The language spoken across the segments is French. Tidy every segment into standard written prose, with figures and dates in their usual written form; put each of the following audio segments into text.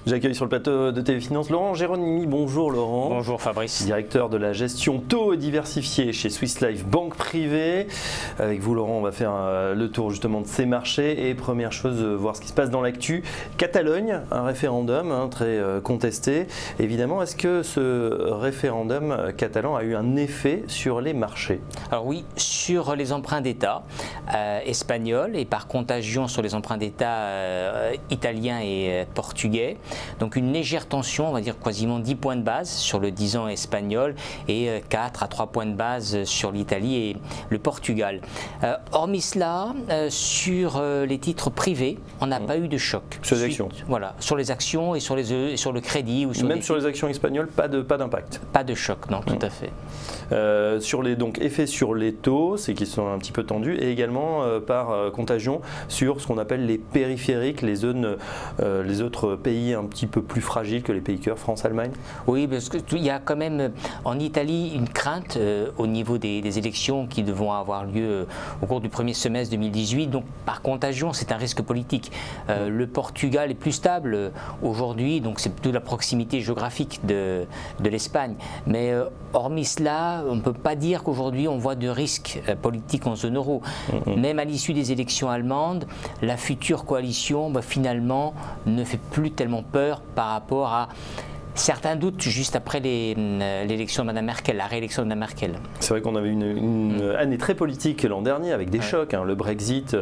J'accueille sur le plateau de TV Finance Laurent Géronimi. Bonjour Laurent. Bonjour Fabrice. Directeur de la gestion taux diversifiée chez Swiss Life Banque Privée. Avec vous Laurent, on va faire le tour justement de ces marchés. Et première chose, voir ce qui se passe dans l'actu. Catalogne, un référendum très contesté. Évidemment, est-ce que ce référendum catalan a eu un effet sur les marchés? Alors oui, sur les emprunts d'État espagnols et par contagion sur les emprunts d'État italiens et portugais. Donc une légère tension, on va dire quasiment 10 points de base sur le 10 ans espagnol et 4 à 3 points de base sur l'Italie et le Portugal. Hormis cela, sur les titres privés, on n'a pas eu de choc. Sur les actions. Voilà, sur les actions et sur le crédit. Ou sur même sur les actions espagnoles, pas d'impact. Pas de choc, non, tout à fait. Sur les effets sur les taux, c'est qu'ils sont un petit peu tendus, et également par contagion sur ce qu'on appelle les périphériques, les zones, les autres pays un petit peu plus fragiles que les pays cœurs, France, Allemagne. Oui, parce qu'il y a quand même en Italie une crainte au niveau des élections qui devront avoir lieu au cours du premier semestre 2018. Donc par contagion, c'est un risque politique. Le Portugal est plus stable aujourd'hui, donc c'est plutôt la proximité géographique de l'Espagne. Mais hormis cela, on ne peut pas dire qu'aujourd'hui on voit de risques politiques en zone euro. Même à l'issue des élections allemandes, la future coalition finalement ne fait plus tellement peur par rapport à certains doutes juste après l'élection de Mme Merkel, la réélection de Mme Merkel. C'est vrai qu'on avait une année très politique l'an dernier avec des chocs, le Brexit,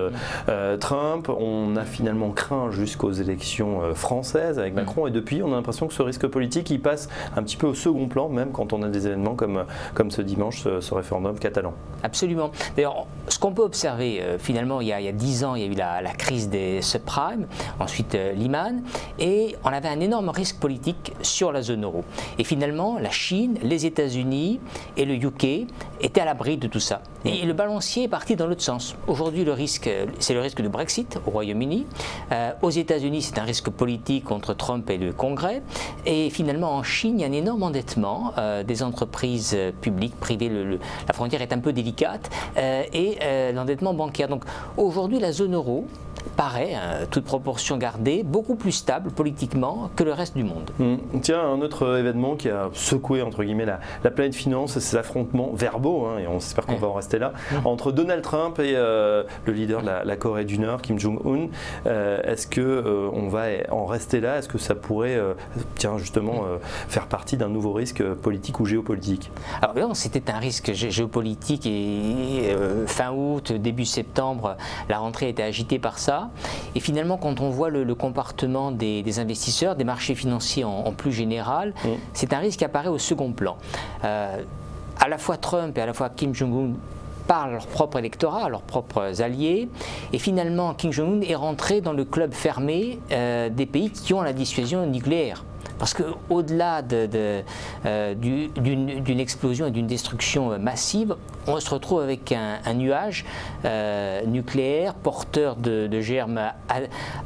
Trump. On a finalement craint jusqu'aux élections françaises avec Macron et depuis on a l'impression que ce risque politique il passe un petit peu au second plan même quand on a des événements comme ce dimanche, ce référendum catalan. Absolument. D'ailleurs, ce qu'on peut observer finalement il y a 10 ans il y a eu la crise des subprimes, ensuite Lehman et on avait un énorme risque politique sur la zone euro. Et finalement, la Chine, les États-Unis et le UK étaient à l'abri de tout ça. Et le balancier est parti dans l'autre sens. Aujourd'hui, le risque, c'est le risque du Brexit au Royaume-Uni. Aux États-Unis, c'est un risque politique entre Trump et le Congrès. Et finalement, en Chine, il y a un énorme endettement des entreprises publiques, privées. La frontière est un peu délicate. Et l'endettement bancaire. Donc aujourd'hui, la zone euro paraît, toute proportion gardée, beaucoup plus stable politiquement que le reste du monde. Tiens, un autre événement qui a secoué entre guillemets la planète finance, c'est ces affrontements verbaux, et on espère qu'on va en rester là, entre Donald Trump et le leader de la Corée du Nord, Kim Jong-un. Est-ce qu'on va en rester là? Est-ce que ça pourrait justement faire partie d'un nouveau risque politique ou géopolitique? Alors c'était un risque géopolitique et fin août, début septembre, la rentrée était agitée par ça. Et finalement, quand on voit le comportement des investisseurs, des marchés financiers en plus général, c'est un risque qui apparaît au second plan. À la fois Trump et à la fois Kim Jong-un par leur propre électorat, leurs propres alliés, et finalement Kim Jong-un est rentré dans le club fermé des pays qui ont la dissuasion nucléaire. Parce qu'au-delà d'une explosion et d'une destruction massive, on se retrouve avec un nuage nucléaire porteur de germes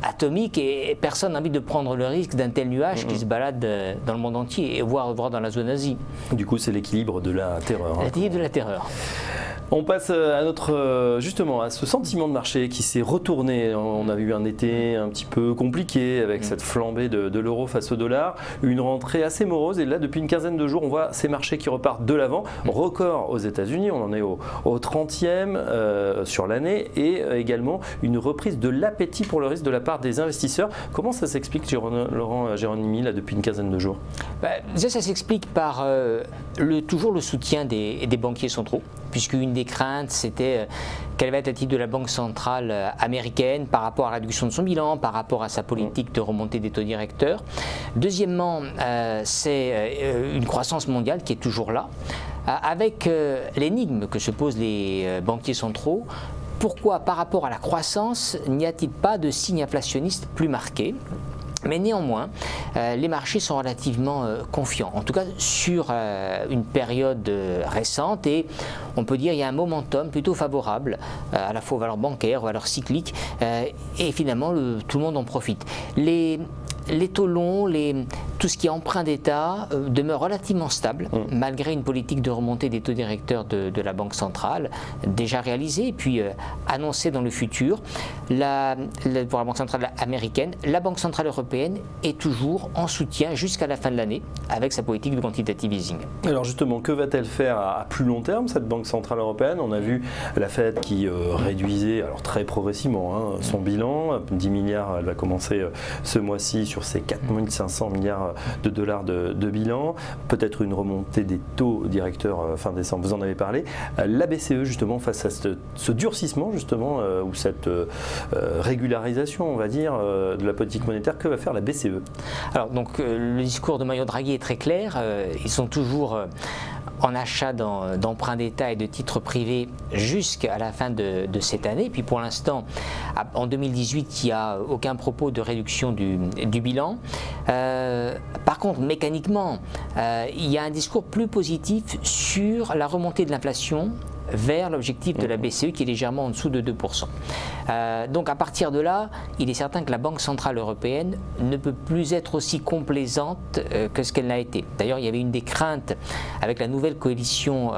atomiques et personne n'a envie de prendre le risque d'un tel nuage qui se balade dans le monde entier et voire dans la zone Asie. Du coup, c'est l'équilibre de la terreur. L'équilibre de la terreur. On passe à justement à ce sentiment de marché qui s'est retourné. On a eu un été un petit peu compliqué avec cette flambée de l'euro face au dollar, une rentrée assez morose et là depuis une quinzaine de jours on voit ces marchés qui repartent de l'avant. Record aux États-Unis, on en est au 30e sur l'année et également une reprise de l'appétit pour le risque de la part des investisseurs. Comment ça s'explique Laurent Géronimi là depuis une quinzaine de jours? Ça s'explique par toujours le soutien des banquiers centraux, puisqu'une des craintes c'était quelle va être l'attitude de la Banque centrale américaine par rapport à la réduction de son bilan, par rapport à sa politique de remontée des taux directeurs. Deuxièmement, c'est une croissance mondiale qui est toujours là, avec l'énigme que se posent les banquiers centraux. Pourquoi par rapport à la croissance n'y a-t-il pas de signe inflationniste plus marqué? Mais néanmoins, les marchés sont relativement confiants, en tout cas sur une période récente et on peut dire qu'il y a un momentum plutôt favorable à la fois aux valeurs bancaires, aux valeurs cycliques et finalement tout le monde en profite. Les taux longs, tout ce qui est emprunt d'État demeure relativement stable, malgré une politique de remontée des taux directeurs de la Banque centrale, déjà réalisée et puis annoncée dans le futur. Pour la Banque centrale américaine, la Banque centrale européenne est toujours en soutien jusqu'à la fin de l'année avec sa politique de quantitative easing. Alors justement, que va-t-elle faire à plus long terme, cette Banque centrale européenne? On a vu la Fed qui réduisait, alors très progressivement, son bilan, 10 milliards, elle va commencer ce mois-ci sur ses 4500 milliards de dollars de bilan, peut-être une remontée des taux directeurs fin décembre, vous en avez parlé. La BCE justement face à ce durcissement justement ou cette régularisation on va dire de la politique monétaire, que va faire la BCE? Alors donc le discours de Mario Draghi est très clair, ils sont toujours en achat d'emprunts d'État et de titres privés jusqu'à la fin de cette année. Et puis pour l'instant, en 2018, il n'y a aucun propos de réduction du bilan. Par contre, mécaniquement, il y a un discours plus positif sur la remontée de l'inflation vers l'objectif de la BCE qui est légèrement en dessous de 2%. Donc à partir de là, il est certain que la Banque centrale européenne ne peut plus être aussi complaisante que ce qu'elle n'a été. D'ailleurs, il y avait une des craintes avec la nouvelle coalition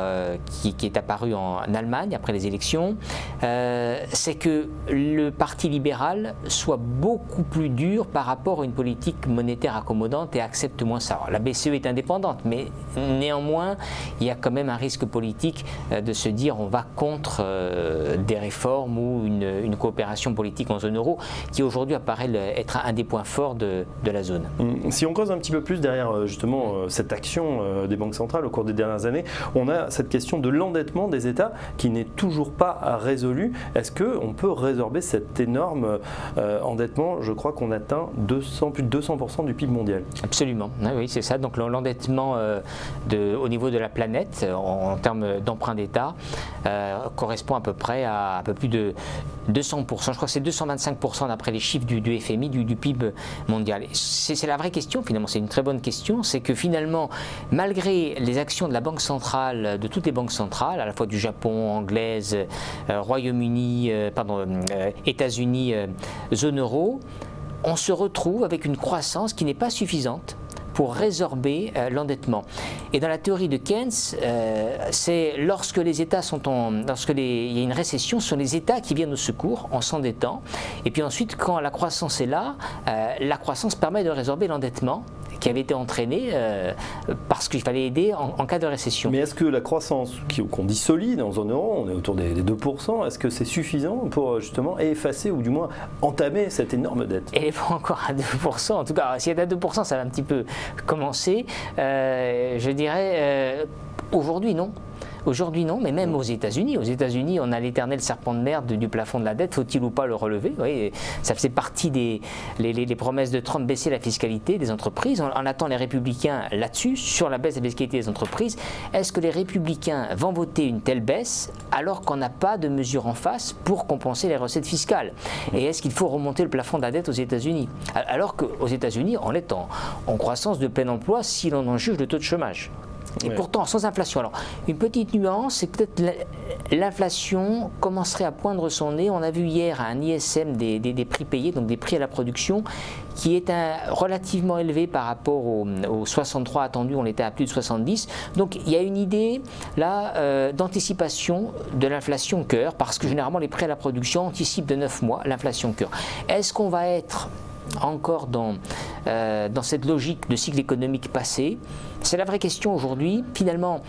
qui est apparue en Allemagne après les élections, c'est que le Parti libéral soit beaucoup plus dur par rapport à une politique monétaire accommodante et accepte moins ça. Alors, la BCE est indépendante, mais néanmoins, il y a quand même un risque politique de se dire on va contre des réformes ou une coopération politique en zone euro qui aujourd'hui apparaît être un des points forts de la zone. Si on creuse un petit peu plus derrière justement cette action des banques centrales au cours des dernières années, on a cette question de l'endettement des États qui n'est toujours pas résolue. Est-ce qu'on peut résorber cet énorme endettement? Je crois qu'on atteint plus de 200% du PIB mondial. Absolument, oui c'est ça. Donc l'endettement au niveau de la planète en termes d'emprunt d'État correspond à peu près à un peu plus de 200%, je crois que c'est 225% d'après les chiffres du FMI, du PIB mondial. C'est la vraie question finalement, c'est une très bonne question, c'est que finalement, malgré les actions de la Banque centrale, de toutes les banques centrales, à la fois du Japon, anglaise, Royaume-Uni, États-Unis, zone euro, on se retrouve avec une croissance qui n'est pas suffisante pour résorber l'endettement. Et dans la théorie de Keynes, c'est lorsque les États il y a une récession, ce sont les États qui viennent au secours en s'endettant. Et puis ensuite, quand la croissance est là, la croissance permet de résorber l'endettement qui avait été entraîné parce qu'il fallait aider en cas de récession. Mais est-ce que la croissance qu'on dit solide en zone euro, on est autour des 2%, est-ce que c'est suffisant pour justement effacer ou du moins entamer cette énorme dette? Elle n'est pas encore à 2%, en tout cas si elle est à 2% ça va un petit peu commencer, je dirais aujourd'hui non. Aujourd'hui non, mais même aux États-Unis, on a l'éternel serpent de mer du plafond de la dette, faut-il ou pas le relever? Oui, ça faisait partie des promesses de Trump, baisser la fiscalité des entreprises. On attend les républicains là-dessus, sur la baisse de la fiscalité des entreprises. Est-ce que les républicains vont voter une telle baisse alors qu'on n'a pas de mesures en face pour compenser les recettes fiscales? Et est-ce qu'il faut remonter le plafond de la dette aux États-Unis? Alors qu'aux États-Unis, on est en croissance de plein emploi si l'on en juge le taux de chômage. Et pourtant, sans inflation. Alors, une petite nuance, c'est peut-être l'inflation commencerait à poindre son nez. On a vu hier un ISM des prix payés, donc des prix à la production, qui est relativement élevé par rapport aux 63 attendus, on était à plus de 70. Donc il y a une idée là d'anticipation de l'inflation cœur, parce que généralement les prix à la production anticipent de 9 mois l'inflation cœur. Est-ce qu'on va être encore dans cette logique de cycle économique passé? C'est la vraie question aujourd'hui. Finalement,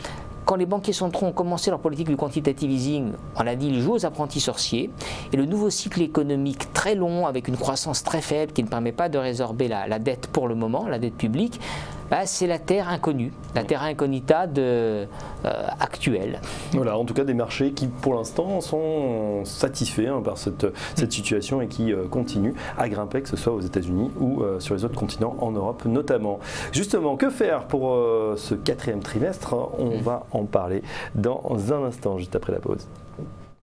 quand les banquiers centraux ont commencé leur politique du quantitative easing, on a dit ils jouent aux apprentis sorciers. Et le nouveau cycle économique très long, avec une croissance très faible qui ne permet pas de résorber la dette pour le moment, la dette publique, c'est la terre inconnue, la terra incognita actuelle. Voilà, en tout cas des marchés qui pour l'instant sont satisfaits par cette situation et qui continuent à grimper, que ce soit aux États-Unis ou sur les autres continents, en Europe notamment. Justement, que faire pour ce 4e trimestre? On va en parler dans un instant, juste après la pause.